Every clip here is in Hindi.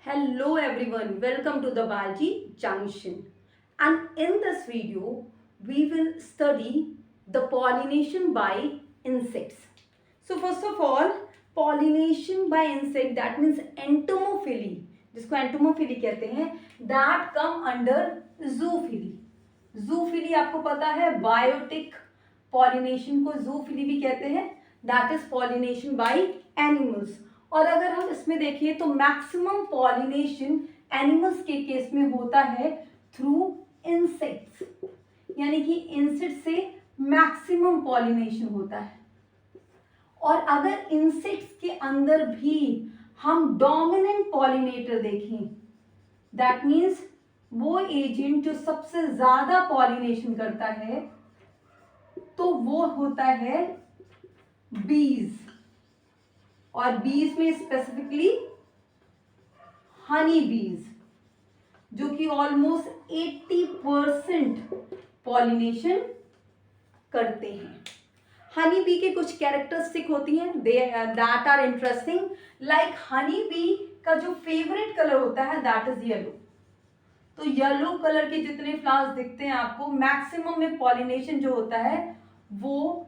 Hello everyone, welcome to the Biology Junction. And in this video, we will study the pollination by insects. So first of all, pollination by insect, that means entomophily, जिसको entomophily कहते हैं, that come under zoophily. Zoophily आपको पता है, biotic pollination को zoophily भी कहते हैं, that is pollination by animals. और अगर हम इसमें देखें तो मैक्सिमम पॉलिनेशन एनिमल्स के केस में होता है थ्रू इंसेक्ट्स, यानी कि इंसेक्ट से मैक्सिमम पॉलिनेशन होता है. और अगर इंसेक्ट्स के अंदर भी हम डोमिनेंट पॉलिनेटर देखें, दैट मीन्स वो एजेंट जो सबसे ज्यादा पॉलिनेशन करता है, तो वो होता है बीज. और बीज में स्पेसिफिकली हनी बीज, जो कि ऑलमोस्ट 80% पॉलिनेशन करते हैं. हनी बी के कुछ कैरेक्टरिस्टिक होती हैं that are interesting. Like honey bee का जो फेवरेट कलर होता है दैट इज येलो. तो येलो कलर के जितने फ्लावर्स दिखते हैं आपको, मैक्सिमम में पॉलिनेशन जो होता है वो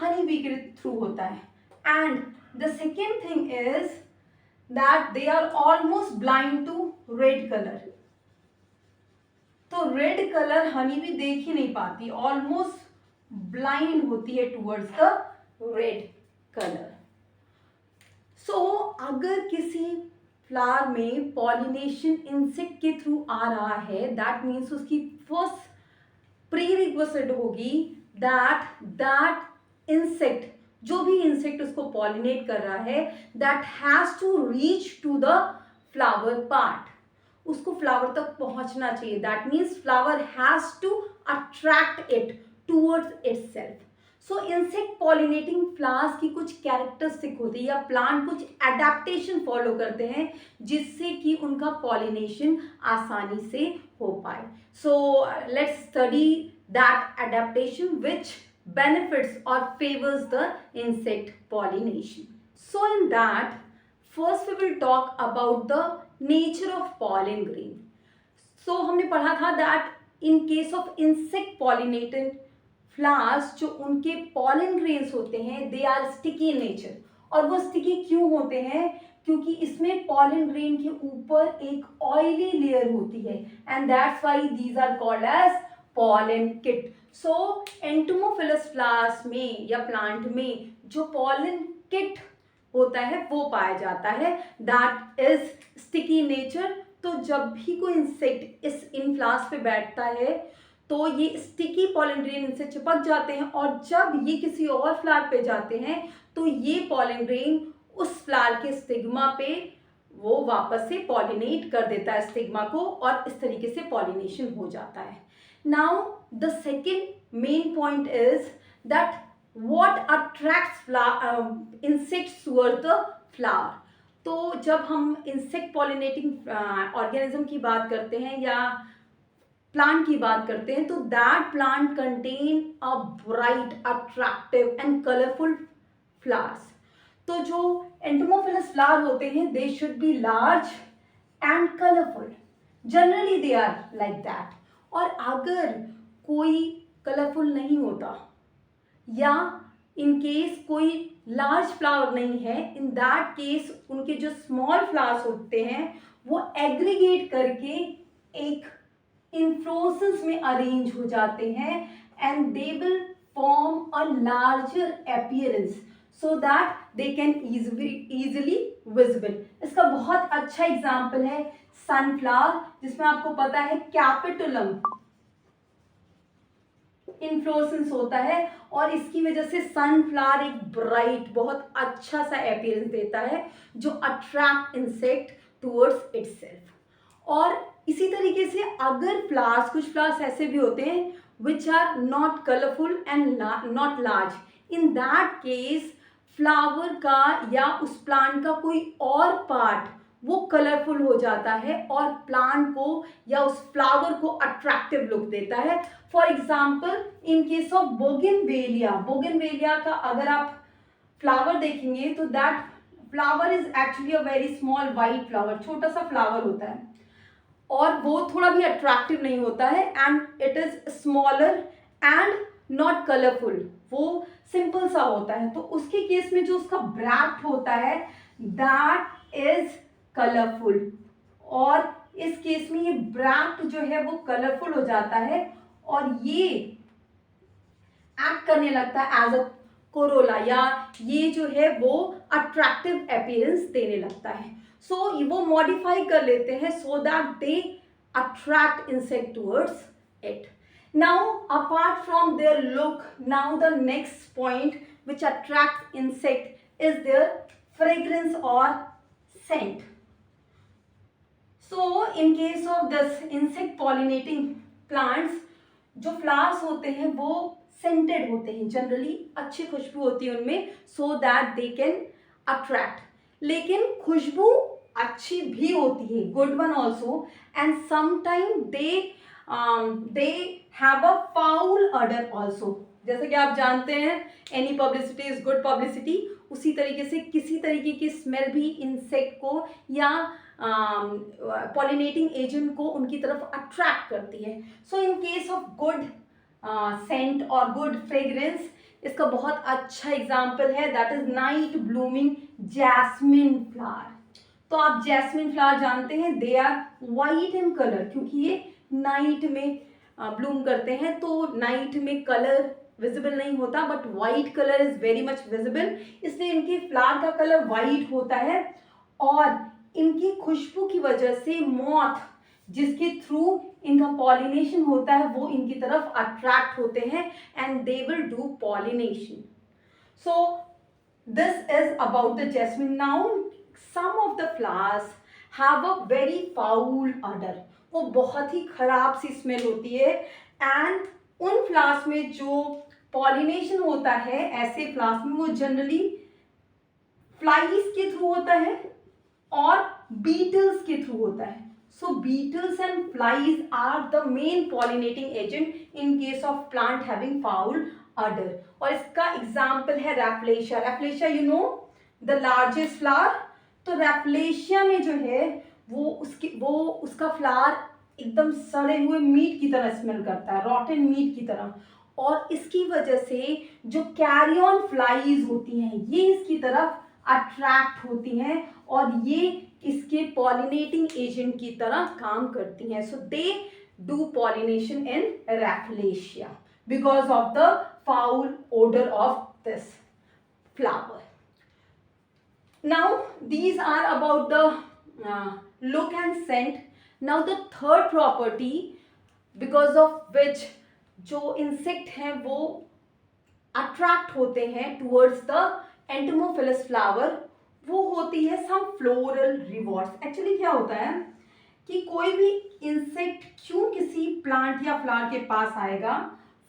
हनी बी के थ्रू होता है. And the second thing is that they are almost blind to red color. तो रेड कलर हनी भी देख ही नहीं पाती, ऑलमोस्ट ब्लाइंड होती है towards the red colour. So अगर किसी फ्लावर में पॉलिनेशन इंसेक्ट के थ्रू आ रहा है, दैट मीन्स उसकी फर्स्ट प्रीरिक्विजिट होगी दैट इंसेक्ट, जो भी इंसेक्ट उसको पॉलिनेट कर रहा है, that has to reach to the flower part. उसको फ्लावर तक पहुंचना चाहिए. That means flower has to attract it towards itself. So insect pollinating flowers की कुछ कैरेक्टरिस्टिक होती है, या प्लांट कुछ एडेप्टेशन फॉलो करते हैं जिससे कि उनका पॉलिनेशन आसानी से हो पाए. So let's study that adaptation which benefits or favors the insect pollination. So in that, first we will talk about the nature of pollen grain. So हमने पढ़ा था that in case of insect pollinated flowers, जो उनके pollen grains होते हैं they are sticky in nature. और वो sticky क्यों होते हैं? क्योंकि इसमें pollen grain के ऊपर एक oily layer होती है, and that's why these are called as pollen kit. So entomophilous flowers में या प्लांट में जो pollen kit होता है वो पाया जाता है, that is sticky nature. तो जब भी कोई इंसेक्ट इन फ्लावर्स पे बैठता है तो ये स्टिकी पॉलन ग्रेन इनसे चिपक जाते हैं, और जब ये किसी और फ्लावर पे जाते हैं तो ये पॉलन ग्रेन उस फ्लावर के स्टिग्मा पे वो वापस से पॉलिनेट कर देता है स्टिग्मा को, और इस तरीके से पॉलिनेशन हो जाता है. Now the second main point is that what attracts insects towards the flower. तो जब हम इंसेक्ट पॉलिनेटिंग ऑर्गेनिज्म की बात करते हैं या प्लांट की बात करते हैं, तो that plant contain a bright, attractive and colourful flowers. तो जो एंटोमोफिलस फ्लावर होते हैं they should be large and colourful. Generally they are like that. और अगर कोई कलरफुल नहीं होता या इन केस कोई लार्ज फ्लावर नहीं है, इन दैट केस उनके जो स्मॉल फ्लावर्स होते हैं वो एग्रीगेट करके एक इन्फ्लोरेसेंस में अरेंज हो जाते हैं, and they will form a larger appearance so that they can easily visible. इसका बहुत अच्छा एग्जाम्पल है सनफ्लावर, जिसमें आपको पता है कैपिटुलम इन्फ्लोरेसेंस होता है, और इसकी वजह से सनफ्लावर एक ब्राइट, बहुत अच्छा सा अपीयरेंस देता है जो अट्रैक्ट इंसेक्ट टूवर्ड्स इटसेल्फ. और इसी तरीके से अगर फ्लावर्स, कुछ फ्लावर्स ऐसे भी होते हैं which are not colourful and not large, in that case flower का या उस प्लांट का कोई और पार्ट वो कलरफुल हो जाता है और प्लांट को या उस फ्लावर को अट्रैक्टिव लुक देता है. For example in case of bougainvillea, bougainvillea का अगर आप फ्लावर देखेंगे तो that flower is actually a very small white flower, छोटा सा फ्लावर होता है और वो थोड़ा भी अट्रैक्टिव नहीं होता है and it is smaller and not colourful, वो सिंपल सा होता है। तो उसके केस में जो उसका ब्रैक्ट होता है दैट इज कलरफुल, और इस केस में ये ब्रैक्ट जो है वो कलरफुल हो जाता है और ये एक्ट करने लगता है एज अ कोरोला, या ये जो है वो अट्रैक्टिव अपीयरेंस देने लगता है। सो वो मॉडिफाई कर लेते हैं so that they attract insect towards it. Now apart from their look, now the next point which attract insect is their fragrance और scent. So in case of this insect pollinating plants, जो फ्लावर्स होते हैं वो सेंटेड होते हैं, जनरली अच्छी खुशबू होती है उनमें, सो दैट दे कैन अट्रैक्ट। लेकिन खुशबू अच्छी भी होती है, good one also, and sometime they have a foul order also. जैसे कि आप जानते हैं any publicity is good publicity, उसी तरीके से किसी तरीके की स्मेल भी इंसेक्ट को या पॉलिनेटिंग एजेंट को उनकी तरफ अट्रैक्ट करती है। So in case of good scent और गुड फ्रेग्रेंस, इसका बहुत अच्छा एग्जाम्पल है that is night blooming jasmine flower. तो आप जैस्मिन फ्लावर जानते हैं, they are white in colour, क्योंकि ये नाइट में ब्लूम करते हैं, तो नाइट में कलर विजिबल नहीं होता but white colour is very much visible, इसलिए इनके फ्लावर का कलर वाइट होता है और इनकी खुशबू की वजह से मॉथ जिसके थ्रू इनका पॉलिनेशन होता है वो इनकी तरफ अट्रैक्ट होते हैं and they will do pollination. So this is about the jasmine. Now some of the flowers have a very foul odour, वो बहुत ही खराब सी स्मेल होती है एंड उन फ्लावर्स में जो पॉलिनेशन होता है ऐसे फ्लावर्स में वो जनरली फ्लाइज के थ्रू होता है और बीटल्स के थ्रू होता है। So beetles and flies are the main pollinating agent in case of plant having foul odour. और इसका एग्जाम्पल है Rafflesia. Rafflesia you know the largest flower, तो रैफ्लेशिया में जो है वो उसका फ्लावर एकदम सड़े हुए मीट की तरह स्मेल करता है, रॉटन मीट की तरह, और इसकी वजह से जो कैरियन फ्लाइज होती हैं ये इसकी तरफ अट्रैक्ट होती हैं और ये इसके पॉलिनेटिंग एजेंट की तरह काम करती हैं। So they do pollination in Rafflesia because of the foul odour of this flower. Now these are about the look and scent. Now the third property because of which जो इंसेक्ट हैं वो अट्रैक्ट होते हैं टूवर्ड्स द एंटोमोफिलस फ्लावर, वो होती है सम फ्लोरल रिवॉर्ड्स। एक्चुअली क्या होता है कि कोई भी इंसेक्ट क्यों किसी प्लांट या फ्लावर के पास आएगा,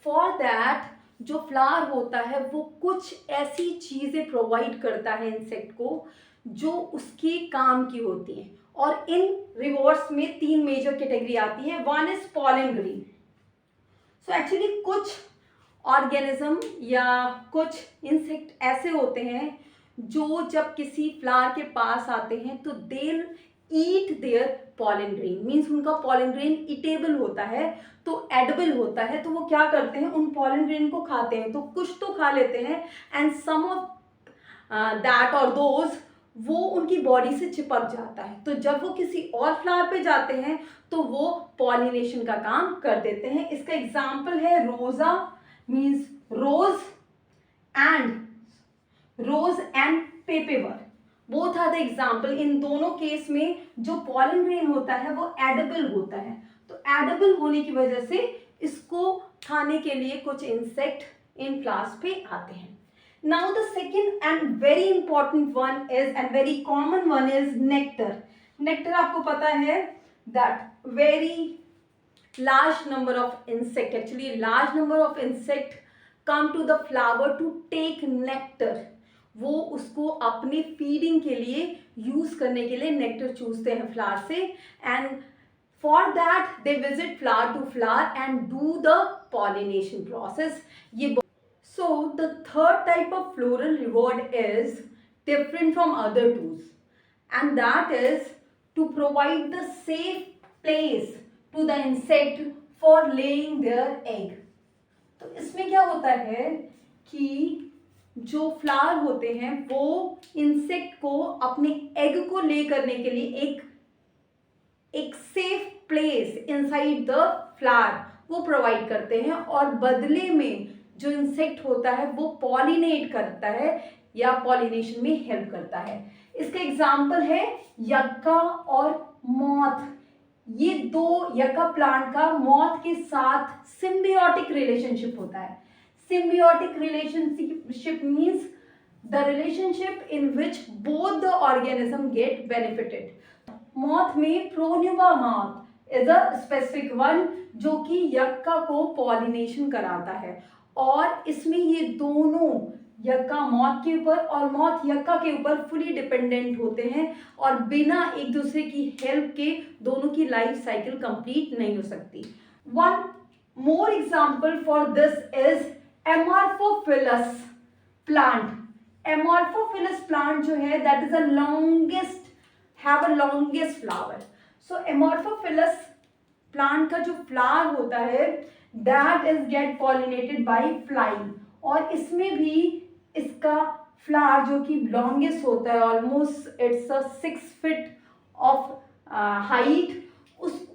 फॉर दैट जो फ्लावर होता है वो कुछ ऐसी चीज़ें प्रोवाइड करता है इंसेक्ट को जो उसके काम की होती हैं। और इन रिवॉर्ड्स में 3 मेजर कैटेगरी आती है। One is pollen grain. So actually कुछ ऑर्गेनिज्म या कुछ इंसेक्ट ऐसे होते हैं जो जब किसी फ्लावर के पास आते हैं तो they eat their pollen grain, means उनका पॉलन ग्रेन ईटेबल होता है, तो एडिबल होता है, तो वो क्या करते हैं उन पॉलन ग्रेन को खाते हैं। तो कुछ तो खा लेते हैं एंड सम ऑफ दैट और दोज वो उनकी बॉडी से चिपक जाता है, तो जब वो किसी और फ्लावर पे जाते हैं तो वो पॉलिनेशन का काम कर देते हैं। इसका एग्जाम्पल है Rosa, means rose and Papaver, both are the example. इन दोनों केस में जो पॉलन ग्रेन होता है वो एडिबल होता है, तो एडिबल होने की वजह से इसको खाने के लिए कुछ इंसेक्ट इन फ्लावर्स पे आते हैं। Now the second and very important one is and very common one is nectar. Nectar आपको पता है that very large number of insect, actually large number of insect come to the flower to take nectar. वो उसको अपने फीडिंग के लिए यूज करने के लिए नेक्टर चूसते हैं फ्लावर से, and for that they visit flower to flower and do the pollination process. ये So the third type of floral reward is different from other tools, and that is to provide the safe place to the insect for laying their egg. तो इसमें क्या होता है कि जो फ्लावर होते हैं वो इंसेक्ट को अपने एग को ले करने के लिए एक safe place inside the flower वो प्रोवाइड करते हैं, और बदले में जो इंसेक्ट होता है वो पॉलिनेट करता है या पॉलिनेशन में हेल्प करता है. इसका एग्जाम्पल है यक्का और मॉथ. ये दो यक्का प्लांट का मॉथ के साथ सिम्बियोटिक रिलेशनशिप होता है. Symbiotic relationship means the relationship in which both the organism get benefited. Moth में Pronuba moth is a specific one जो कि यक्का को पॉलिनेशन कराता है, और इसमें ये दोनों यक्का मॉथ के ऊपर और मॉथ यक्का के ऊपर फुली डिपेंडेंट होते हैं, और बिना एक दूसरे की हेल्प के दोनों की लाइफ साइकिल कंप्लीट नहीं हो सकती. One more example for this is Amorphophallus plant. Amorphophallus plant जो है that is have a longest flower. So amorphophilus plant का जो फ्लावर होता है that is get pollinated by fly, और इसमें भी इसका फ्लावर जो कि longest होता है almost it's a 6 feet of height,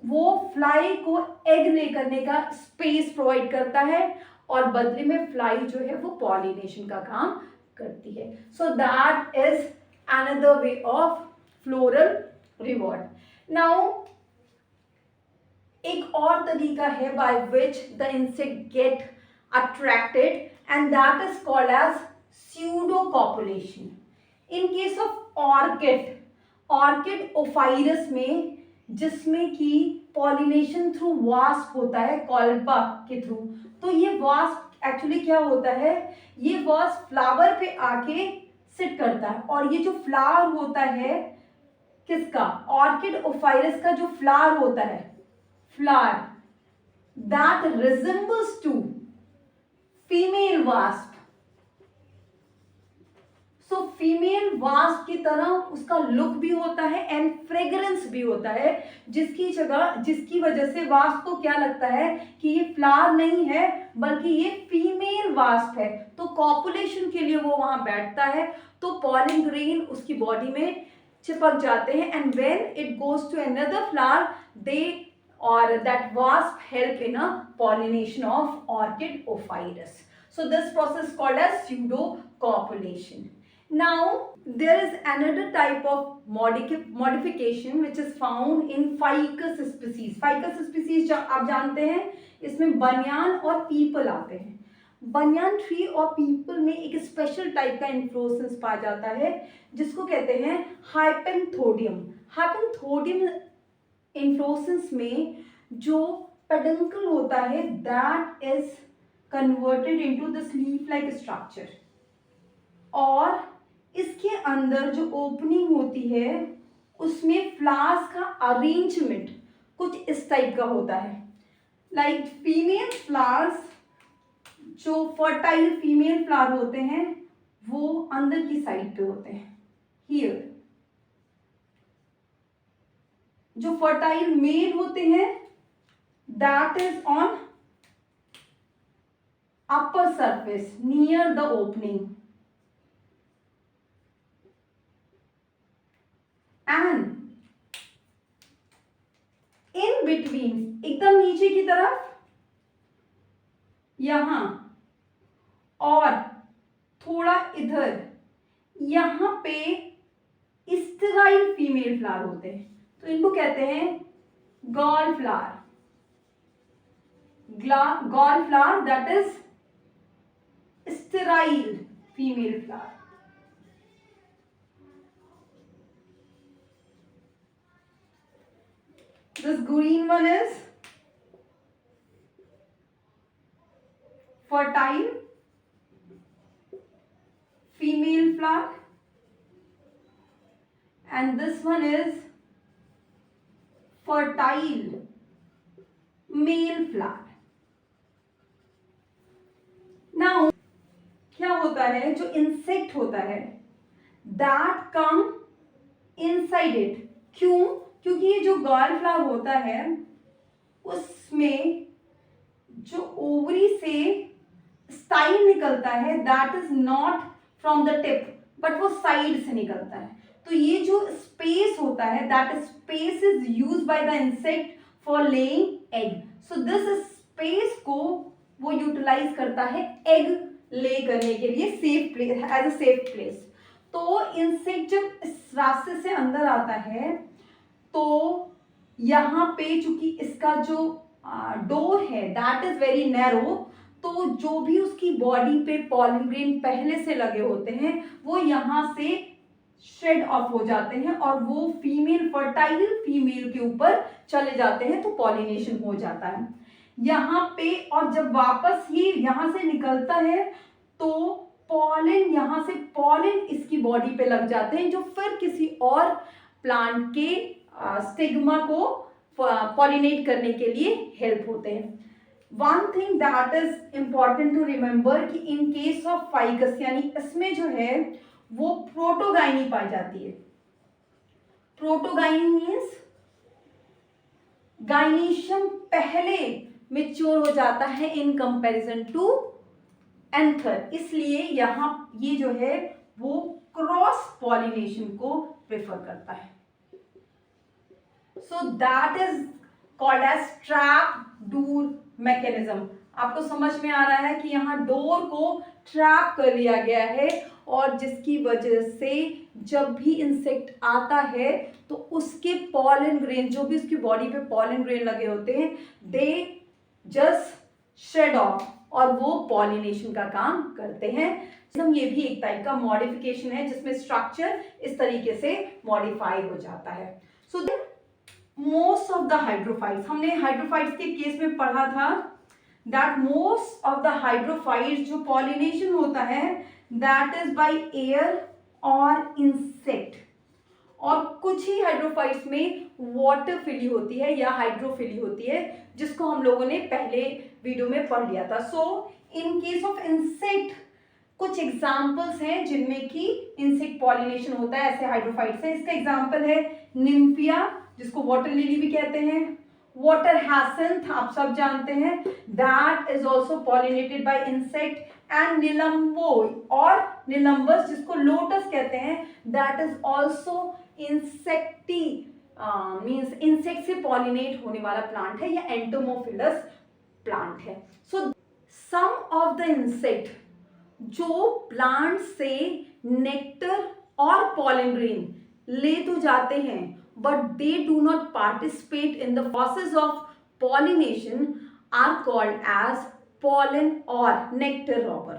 वो फ्लाई को एग ले करने का स्पेस प्रोवाइड करता है, और बदले में फ्लाई जो है वो पॉलिनेशन का काम करती है. So that is another way of floral reward. Now एक और तरीका है by which the insect get attracted, and that is called as pseudo copulation. In case of orchid Ophrys में, जिसमें कि पॉलिनेशन थ्रू वास्प होता है कॉल्पा के थ्रू, तो ये वास्प एक्चुअली क्या होता है, ये वास्प फ्लावर पे आके सिट करता है, और ये जो फ्लावर होता है किसका, ऑर्किड ओफाइरस का जो फ्लावर होता है, flower that resembles to female wasp. So female wasp की तरह उसका लुक भी होता है एंड फ्रेग्रेंस भी होता है, जिसकी वजह से वास्प को क्या लगता है कि ये फ्लावर नहीं है बल्कि ये फीमेल वास्प है, तो कॉपुलेशन के लिए वो वहां बैठता है, तो पॉलन ग्रेन उसकी बॉडी में चिपक जाते हैं, and when it goes to another flower they or that wasp help in a pollination of orchid ophrys. So this process is called as pseudocopulation. Now there is another type of modification which is found in ficus species. Ficus species आप जानते हैं इसमें बनियान और पीपल आते हैं. बनियान ट्री और पीपल में एक स्पेशल टाइप का इन्फ्लोरेसेंस पाया जाता है जिसको कहते हैं हाइपेंथोडियम. हाइपेंथोडियम इन्फ्लोरेसेंस में जो पेडंकल होता है that is converted into this leaf like structure, और इसके अंदर जो ओपनिंग होती है उसमें फ्लावर्स का अरेंजमेंट कुछ इस टाइप का होता है. लाइक फीमेल फ्लावर्स, जो फर्टाइल फीमेल फ्लावर होते हैं वो अंदर की साइड पे होते हैं. हियर जो फर्टाइल मेल होते हैं that is on upper surface near the opening, and in between एकदम नीचे की तरफ यहां और थोड़ा इधर यहां पे स्टेराइल फीमेल फ्लावर होते हैं, तो इनको कहते हैं gall flower. Gall flower that is sterile female flower. This green one is fertile female flower, and this one is fertile male flower. Now क्या होता है, जो इंसेक्ट होता है दैट कम इनसाइड इट। क्यों? क्योंकि ये जो गॉल फ्लावर होता है उसमें जो ओवरी से स्टाइल निकलता है that is not from the tip but वो साइड से निकलता है। तो ये जो स्पेस होता है that space is used by the insect for laying egg. So this space को वो यूटिलाइज करता है एग ले करने के लिए, safe place, as a safe place. तो इंसेक्ट जब इस रास्ते से अंदर आता है तो यहाँ पे चूंकि इसका जो डोर है दैट इज वेरी नैरो, तो जो भी उसकी बॉडी पे पॉलन ग्रेन पहले से लगे होते हैं वो यहाँ से शेड ऑफ हो जाते हैं और वो फीमेल, फर्टाइल फीमेल के ऊपर चले जाते हैं, तो पॉलिनेशन हो जाता है यहाँ पे। और जब वापस ये यहाँ से निकलता है तो पॉलन, यहाँ से पॉलन इसकी बॉडी पे लग जाते हैं जो फिर किसी और प्लांट के स्टिग्मा को पॉलिनेट करने के लिए हेल्प होते हैं। One thing that is important to remember कि इन केस ऑफ फाइकस यानी इसमें जो है वो प्रोटोगाइनी पाई जाती है। प्रोटोगाइनी मीन्स गाइनीशियम पहले मेच्योर हो जाता है इन कंपैरिजन टू एंथर, इसलिए यहाँ ये जो है वो क्रॉस पॉलिनेशन को प्रेफर करता है। So that is called as trap door mechanism. आपको समझ में आ रहा है कि यहाँ डोर को ट्रैप कर लिया गया है और जिसकी वजह से जब भी इंसेक्ट आता है तो उसके पॉलन ग्रेन, जो भी उसकी बॉडी पे पॉलन ग्रेन लगे होते हैं, दे जस्ट शेड ऑफ और वो पॉलिनेशन का काम करते हैं। ये भी एक टाइप का मॉडिफिकेशन है जिसमें स्ट्रक्चर इस तरीके से मॉडिफाई हो जाता है। So most of the hydrophytes, हमने हाइड्रोफाइट्स के केस में पढ़ा था that most of the hydrophytes जो पॉलिनेशन होता है दैट इज बाय एयर और इंसेक्ट, और कुछ ही हाइड्रोफाइट्स में वाटर फिली होती है या हाइड्रोफिली होती है जिसको हम लोगों ने पहले वीडियो में पढ़ लिया था। सो इन केस ऑफ इंसेक्ट कुछ एग्जाम्पल्स हैं जिनमें कि इंसेक्ट पॉलिनेशन होता है, ऐसे हाइड्रोफाइट्स है। इसका एग्जाम्पल है निम्फिया जिसको वाटर लिली भी कहते हैं, वाटर हैसेंथ आप सब जानते हैं that is also pollinated by insect, and Nelumbo और निलम्बस जिसको लोटस कहते हैं दैट इज ऑल्सो इंसेक्टी मीन्स इंसेक्ट से पॉलिनेट होने वाला प्लांट है या एंटोमोफिलस प्लांट है। So some of the insect जो प्लांट से नेक्टर और पॉलन ग्रेन ले तो जाते हैं but they do not participate in the process of pollination are called as pollen or nectar robber।